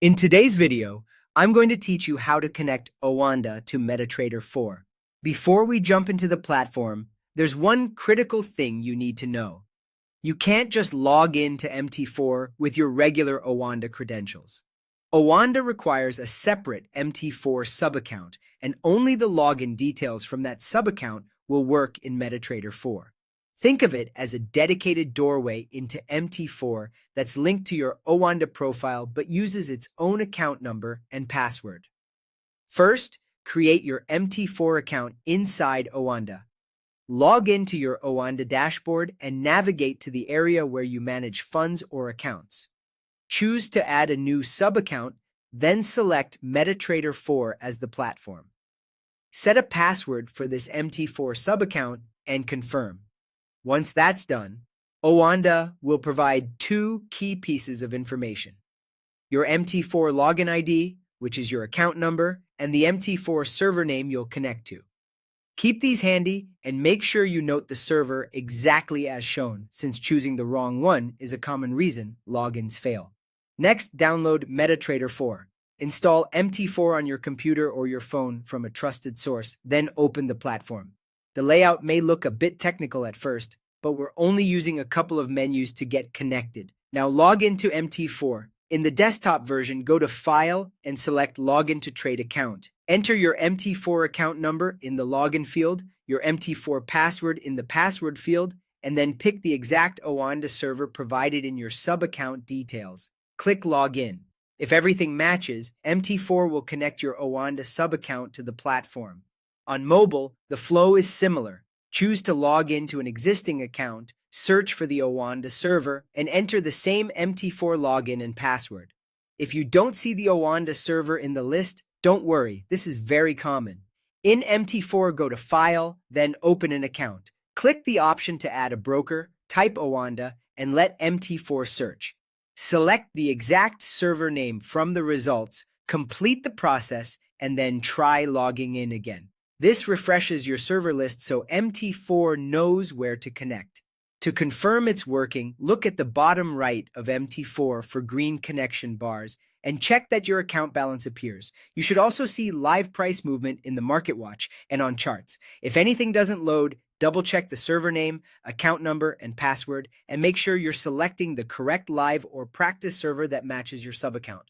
In today's video, I'm going to teach you how to connect Oanda to Metatrader 4. Before we jump into the platform, there's one critical thing you need to know. You can't just log in to MT4 with your regular Oanda credentials. Oanda requires a separate MT4 subaccount, and only the login details from that subaccount will work in Metatrader 4. Think of it as a dedicated doorway into MT4 that's linked to your Oanda profile but uses its own account number and password. First, create your MT4 account inside Oanda. Log into your Oanda dashboard and navigate to the area where you manage funds or accounts. Choose to add a new subaccount, then select Metatrader 4 as the platform. Set a password for this MT4 subaccount and confirm. Once that's done, Oanda will provide two key pieces of information: your MT4 login ID, which is your account number, and the MT4 server name you'll connect to. Keep these handy and make sure you note the server exactly as shown, since choosing the wrong one is a common reason logins fail. Next, download Metatrader 4. Install MT4 on your computer or your phone from a trusted source, then open the platform. The layout may look a bit technical at first, but we're only using a couple of menus to get connected. Now log into MT4. In the desktop version, go to File and select Login to Trade Account. Enter your MT4 account number in the login field, your MT4 password in the password field, and then pick the exact Oanda server provided in your sub-account details. Click Login. If everything matches, MT4 will connect your Oanda sub-account to the platform. On mobile, the flow is similar. Choose to log into an existing account, search for the Oanda server, and enter the same MT4 login and password. If you don't see the Oanda server in the list, don't worry, this is very common. In MT4, go to File, then Open an account. Click the option to add a broker, type Oanda, and let MT4 search. Select the exact server name from the results, complete the process, and then try logging in again. This refreshes your server list so MT4 knows where to connect. To confirm it's working, look at the bottom right of MT4 for green connection bars and check that your account balance appears. You should also see live price movement in the Market Watch and on charts. If anything doesn't load, double-check the server name, account number, and password, and make sure you're selecting the correct live or practice server that matches your sub-account.